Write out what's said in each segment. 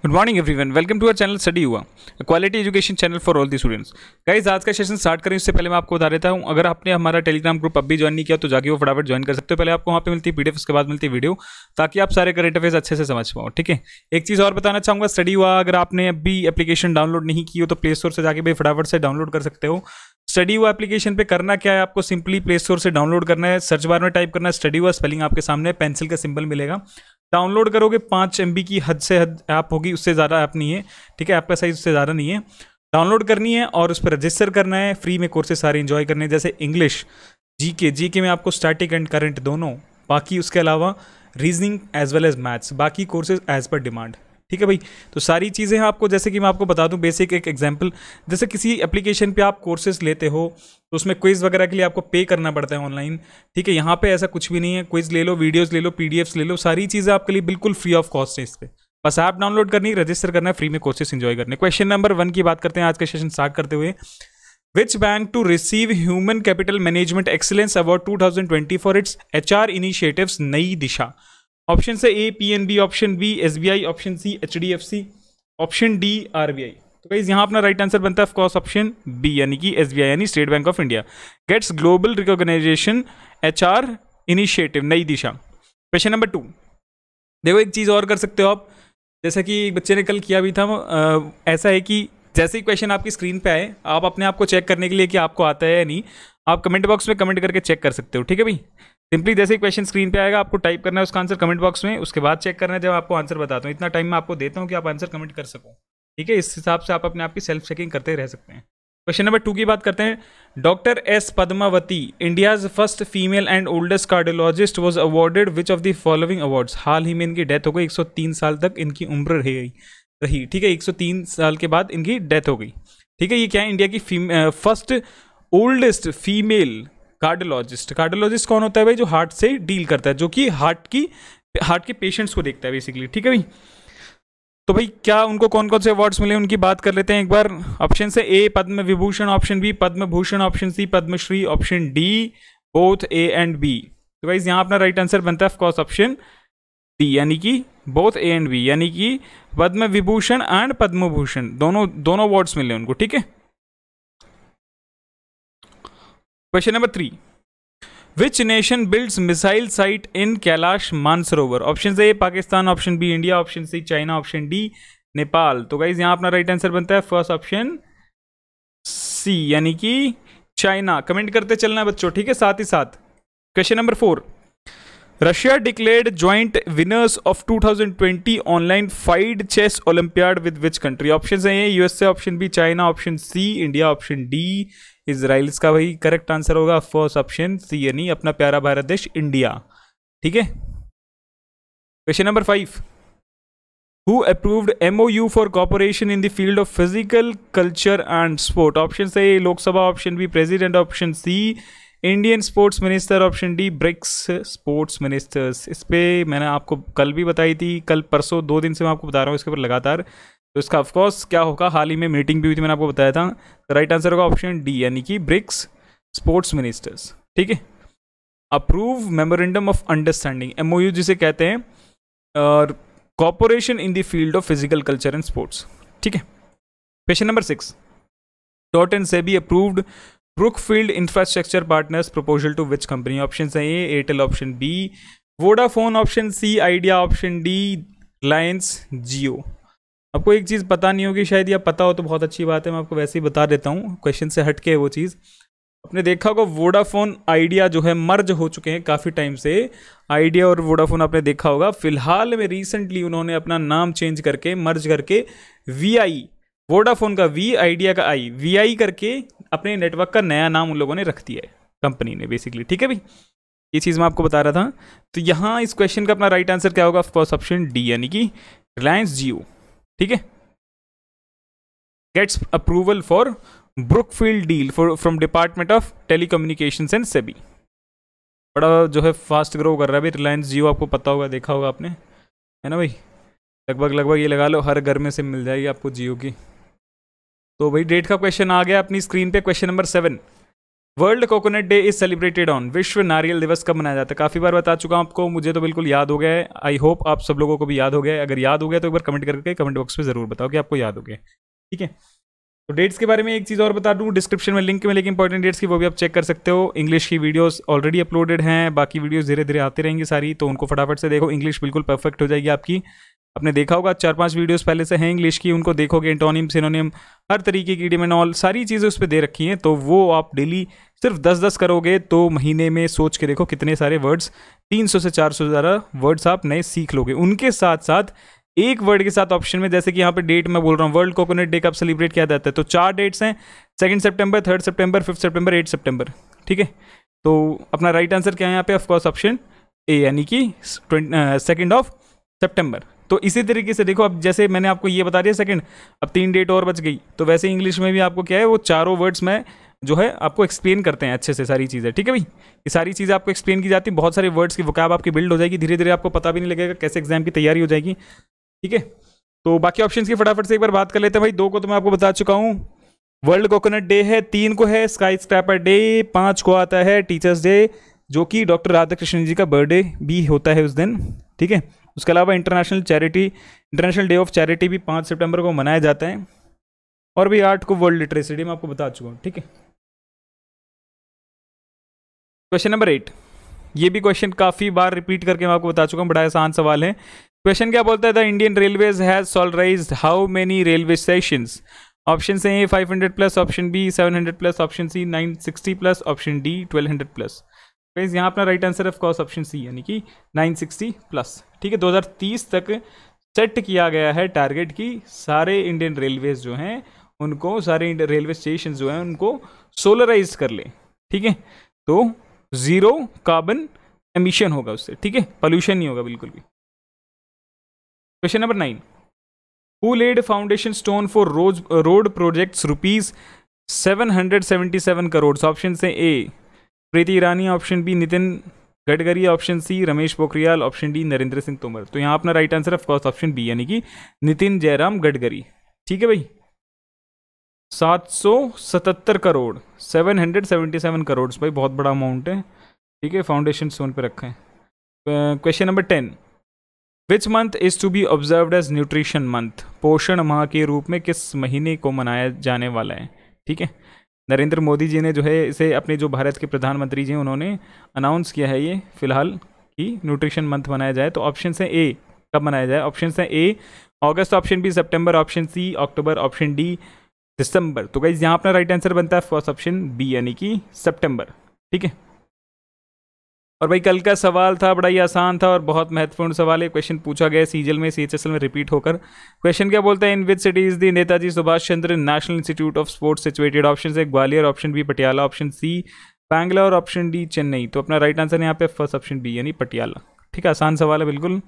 Good morning everyone, welcome to our channel study हुआ, quality education channel for all the students. Guys, आज का session start करें उससे पहले मैं आपको बता देता हूं, अगर आपने हमारा टेलीग्राम ग्रुप अभी ज्वाइन नहीं किया तो जाके वो फटाफट ज्वाइन कर सकते हो। पहले आपको वहां पे मिलती है पीडीएफ, उसके बाद मिलती है वीडियो, ताकि आप सारे करंट अफेयर्स अच्छे से समझ पाओ। ठीक है, एक चीज़ और बताना चाहूँगा, स्टडी हुआ अगर आपने अभी एप्लीकेशन डाउनलोड नहीं की हो तो प्ले स्टोर से जाके भाई फटाफट से डाउनलोड कर सकते हो। स्टडी हुआ एप्लीकेशन पे करना क्या है, आपको सिंपली प्ले स्टोर से डाउनलोड करना है, सर्च बार में टाइप करना है स्टडी हुआ, स्पेलिंग आपके सामने पेंसिल का सिंबल मिलेगा। डाउनलोड करोगे 5 MB की हद से हद ऐप होगी, उससे ज़्यादा ऐप नहीं है। ठीक है, ऐप का साइज उससे ज़्यादा नहीं है। डाउनलोड करनी है और उस पर रजिस्टर करना है। फ्री में कोर्सेज सारे इंजॉय करने हैं, जैसे इंग्लिश, जीके में आपको स्टैटिक एंड करंट दोनों, बाकी उसके अलावा reasoning as well as maths, बाकी कोर्सेज एज पर डिमांड। ठीक है भाई, तो सारी चीज़ें हैं आपको, जैसे कि मैं आपको बता दूं बेसिक एक एग्जांपल, जैसे किसी एप्लीकेशन पे आप कोर्सेज लेते हो तो उसमें क्विज वगैरह के लिए आपको पे करना पड़ता है ऑनलाइन। ठीक है, यहाँ पे ऐसा कुछ भी नहीं है, क्विज ले लो, वीडियोस ले लो, पीडीएफ्स ले लो, सारी चीज़ें आपके लिए बिल्कुल फ्री ऑफ कॉस्ट है। इस पर बस ऐप डाउनलोड करनी है, रजिस्टर करना है, फ्री में कोर्सेज इंजॉय करने। क्वेश्चन नंबर 1 की बात करते हैं आज का सेशन स्टार्ट करते हुए। Which bank to receive Human Capital Management Excellence Award 2020 for its HR initiatives नई दिशा? ऑप्शन से A PNB, option B SBI, option C HDFC, option D RBI। तो गाइस यहाँ अपना राइट आंसर बनता है ऑफकोर्स ऑप्शन बी, यानी कि SBI यानी State Bank of India gets global recognisation HR initiative Nai Disha. Question number 2, देखो एक चीज़ और कर सकते हो आप, जैसा कि बच्चे ने कल किया भी था। ऐसा है कि जैसे ही क्वेश्चन आपकी स्क्रीन पे आए, आप अपने आप को चेक करने के लिए कि आपको आता है या नहीं, आप कमेंट बॉक्स में कमेंट करके चेक कर सकते हो। ठीक है भाई, सिंपली जैसे ही क्वेश्चन स्क्रीन पे आएगा आपको टाइप करना है उसका आंसर कमेंट बॉक्स में, उसके बाद चेक करना है जब आपको आंसर बताता हूँ। इतना टाइम मैं आपको देता हूँ कि आप आंसर कमेंट कर सको। ठीक है, इस हिसाब से आप अपने आप की सेल्फ चेकिंग करते रह सकते हैं। क्वेश्चन नंबर 2 की बात करते हैं। Doctor S Padmavati, India's first female and oldest cardiologist, was awarded which of the following awards? हाल ही में इनकी डेथ हो गई, 103 साल तक इनकी उम्र रही। ठीक है, 103 साल के बाद इनकी डेथ हो गई। ठीक है, ये क्या है? इंडिया की first oldest female cardiologist. Cardiologist कौन होता है भाई? जो हार्ट से डील करता है, जो कि हार्ट के पेशेंट्स को देखता है बेसिकली। ठीक है भाई, तो भाई क्या उनको कौन कौन से अवार्ड्स मिले उनकी बात कर लेते हैं एक बार। ऑप्शन से A Padma Vibhushan, option B Padma Bhushan, option C Padmashri, option D both A and B. तो भाई यहाँ अपना राइट आंसर बनता है ऑफकोर्स ऑप्शन डी, यानी कि बोथ ए एंड बी, यानी कि पद्म विभूषण एंड पद्म भूषण दोनों अवार्ड्स मिले उनको। ठीक है, question number 3, which nation builds missile site in Kailash Mansarovar? Option A Pakistan, option B India, option C China, option D Nepal. तो गाइज यहाँ अपना राइट आंसर बनता है फर्स्ट ऑप्शन सी, यानी कि चाइना। कमेंट करते चलना है बच्चों, ठीक है, साथ ही साथ। Question number 4, Russia declared joint winners of 2020 online FIDE chess olympiad with which country? Option A USA, option B China, option C India, option D Israel. इसका भाई करेक्ट आंसर होगा फर्स्ट ऑप्शन सी, यानी अपना प्यारा भारत देश India. ठीक है, question number 5, who approved MOU for cooperation in the field of physical culture and sport? Option A Lok Sabha, option B president, option C Indian sports minister, option D BRICS sports ministers. इस पर मैंने आपको कल भी बताई थी, कल परसों 2 दिन से मैं आपको बता रहा हूँ इसके ऊपर लगातार। तो इसका ऑफकोर्स क्या होगा, हाल ही में मीटिंग भी हुई थी, मैंने आपको बताया था। राइट आंसर होगा ऑप्शन डी, यानी कि ब्रिक्स स्पोर्ट्स मिनिस्टर्स। ठीक है, approve memorandum of understanding, MOU जिसे कहते हैं, और cooperation in the field of physical culture and sports. ठीक है, question number 6, DoT and SEBI approved Brookfield infrastructure partners proposal to which company? Option A Airtel, option B Vodafone, option C Idea, option D Reliance Jio. आपको एक चीज़ पता नहीं होगी शायद, या पता हो तो बहुत अच्छी बात है, मैं आपको वैसे ही बता देता हूँ, क्वेश्चन से हट के वो चीज़। आपने देखा होगा वोडाफोन आइडिया जो है मर्ज हो चुके हैं काफ़ी टाइम से। आइडिया और वोडाफोन आपने देखा होगा, फिलहाल में रिसेंटली उन्होंने अपना नाम चेंज करके मर्ज करके VI, वोडाफोन का V, आइडिया का I, VI करके अपने नेटवर्क का नया नाम उन लोगों ने रख दिया है, कंपनी ने बेसिकली। ठीक है भाई, ये चीज़ मैं आपको बता रहा था। तो यहाँ इस क्वेश्चन का अपना राइट आंसर क्या होगा? ऑफकोर्स ऑप्शन डी, यानी कि रिलायंस जियो। ठीक है, gets approval for Brookfield deal from department of telecommunications and SEBI. बड़ा जो है फास्ट ग्रो कर रहा है भाई रिलायंस जियो, आपको पता होगा, देखा होगा आपने, है ना भाई? लगभग ये लगा लो हर घर में सिम मिल जाएगी आपको जियो की। तो भाई डेट का क्वेश्चन आ गया अपनी स्क्रीन पे, question number 7, world coconut day is celebrated on, विश्व नारियल दिवस कब मनाया जाता है? काफ़ी बार बता चुका हूं आपको, मुझे तो बिल्कुल याद हो गया है। आई होप आप सब लोगों को भी याद हो गया है। अगर याद हो गया तो एक बार कमेंट करके कमेंट बॉक्स में ज़रूर बताओ कि आपको याद हो गया। ठीक है, तो डेट्स के बारे में एक चीज़ और बता दूं, डिस्क्रिप्शन में लिंक मिलेगी इंपॉर्टेंट डेट्स की, वो भी आप चेक कर सकते हो। इंग्लिश की वीडियोस ऑलरेडी अपलोडेड हैं, बाकी वीडियोस धीरे धीरे आती रहेंगी सारी, तो उनको फटाफट से देखो। इंग्लिश बिल्कुल परफेक्ट हो जाएगी आपकी। आपने देखा होगा 4-5 वीडियोस पहले से हैं इंग्लिश की, उनको देखोगे। एंटोनिम, सिनोनिम, हर तरीके की डिमेनॉल, सारी चीज़ें उस पर दे रखी हैं, तो वो आप डेली सिर्फ 10-10 करोगे तो महीने में सोच के देखो कितने सारे वर्ड्स, 300 से 400 से ज़्यादा वर्ड्स आप नए सीख लोगे। उनके साथ साथ एक वर्ड के साथ ऑप्शन में, जैसे कि यहाँ पे डेट मैं बोल रहा हूँ, वर्ल्ड कोकोनट डे कब सेलिब्रेट किया जाता है, तो 4 डेट्स हैं, 2 सितंबर, 3 सितंबर, 5 सितंबर, 8 सितंबर। ठीक है, तो अपना राइट आंसर क्या है यहाँ पे? ऑफकोर्स ऑप्शन ए, यानी कि 2 सितंबर। तो इसी तरीके से देखो, अब जैसे मैंने आपको ये बता दिया सेकंड, अब 3 डेट और बच गई, तो वैसे इंग्लिश में भी आपको क्या है, वो चारों वर्ड्स में जो है आपको एक्सप्लेन करते हैं अच्छे से सारी चीज़ें। ठीक है भाई, ये सारी चीज़ें आपको एक्सप्लेन की जाती है, बहुत सारे वर्ड्स की वोकैब आपकी बिल्ड हो जाएगी, धीरे धीरे आपको पता भी नहीं लगेगा कैसे एग्जाम की तैयारी हो जाएगी। ठीक है, तो बाकी ऑप्शंस की फटाफट से एक बार बात कर लेते हैं भाई। 2 को तो मैं आपको बता चुका हूँ, वर्ल्ड कोकोनट डे है, 3 को है स्काई स्क्रैपर डे, 5 को आता है टीचर्स डे, जो कि डॉक्टर राधाकृष्णन जी का बर्थडे भी होता है उस दिन। ठीक है, उसके अलावा इंटरनेशनल डे ऑफ चैरिटी भी 5 सितंबर को मनाया जाता है, और भी 8 को वर्ल्ड लिटरेसी डे मैं आपको बता चुका हूँ। ठीक है, क्वेश्चन नंबर 8, ये भी क्वेश्चन काफ़ी बार रिपीट करके मैं आपको बता चुका हूँ, बड़ा आसान सवाल है। क्वेश्चन क्या बोलता है? The Indian railways has solarized how many railway stations? Option A 500 plus, option B 700 plus, option C 960 plus, option D 1200 plus. Guys यहाँ अपना राइट आंसर है ऑफ कोर्स ऑप्शन सी, यानी कि 960 प्लस। ठीक है, 2030 तक सेट किया गया है टारगेट की सारे इंडियन रेलवेज जो हैं उनको, सारे इंडियन रेलवे स्टेशन जो हैं उनको सोलराइज कर ले। ठीक है, तो 0 कार्बन एमिशन होगा उससे। ठीक है, पोल्यूशन नहीं होगा बिल्कुल भी। Question number 9, who laid foundation stone for road projects ₹777 crore? Option से A Preeti Irani, option B Nitin Gadkari, option C Ramesh Pokhriyal, option D Narendra Singh Tomar. तो यहाँ अपना right answer of course option B, यानी कि नितिन जयराम गडकरी। ठीक है भाई, 777 करोड़, 777 करोड़ भाई, बहुत बड़ा अमाउंट है। ठीक है, फाउंडेशन स्टोन पे रखा है। Question number 10, which month is to be observed as nutrition month? Poshan Maah के रूप में किस महीने को मनाया जाने वाला है? ठीक है, नरेंद्र मोदी जी ने जो है इसे, अपने जो भारत के प्रधानमंत्री जी हैं उन्होंने अनाउंस किया है ये फिलहाल कि न्यूट्रिशन मंथ मनाया जाए। तो ऑप्शन से ए कब मनाया जाए? ऑप्शन से ए अगस्त, ऑप्शन बी सितंबर, ऑप्शन सी अक्टूबर, ऑप्शन डी दिसंबर। तो गाइस यहाँ अपना राइट आंसर बनता है फर्स्ट ऑप्शन बी, यानी कि सितंबर। ठीक है, और भाई कल का सवाल था बड़ा ही आसान था और बहुत महत्वपूर्ण सवाल है। क्वेश्चन पूछा गया सीजीएल में, सीएचएसएल में रिपीट होकर। क्वेश्चन क्या बोलता है? In which city is the Netaji Subhash Chandra national institute of sports situated? Option से Gwalior, option B Patiala, option C Bangalore, option D Chennai. तो अपना राइट आंसर यहाँ पे फर्स्ट ऑप्शन बी, यानी पटियाला। ठीक है, आसान सवाल है बिल्कुल,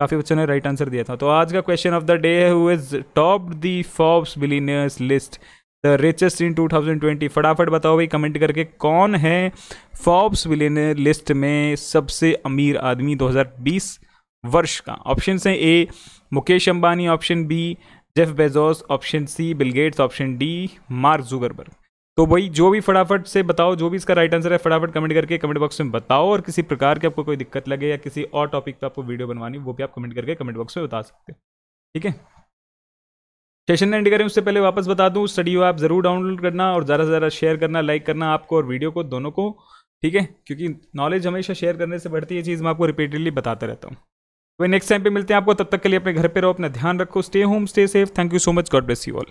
काफ़ी बच्चों ने राइट आंसर दिया था। तो आज का क्वेश्चन ऑफ द डे है, who is topped the Forbes billionaires list the richest इन 2020? फटाफट बताओ भाई कमेंट करके, कौन है फोर्ब्स बिलियनियर लिस्ट में सबसे अमीर आदमी 2020 वर्ष का? ऑप्शन है A Mukesh Ambani, option B Jeff Bezos, option C Bill Gates, option D Mark Zuckerberg. तो भाई जो भी फटाफट से बताओ, जो भी इसका राइट आंसर है फटाफट कमेंट करके कमेंट बॉक्स में बताओ। और किसी प्रकार की आपको कोई दिक्कत लगे या किसी और टॉपिक पे आपको वीडियो बनवानी, वो भी आप कमेंट करके कमेंट बॉक्स में बता सकते हैं। ठीक है, सेशन एंड करें उससे पहले वापस बता दूं, स्टडी ऐप जरूर डाउनलोड करना और ज़्यादा से ज़्यादा शेयर करना, लाइक करना आपको और वीडियो को, दोनों को। ठीक है, क्योंकि नॉलेज हमेशा शेयर करने से बढ़ती है, चीज़ मैं आपको रिपीटेडली बताता रहता हूँ। वही नेक्स्ट टाइम पे मिलते हैं आपको, तब तक के लिए अपने घर पे रहो, अपना ध्यान रखो, stay home, stay safe. Thank you so much, God bless you all.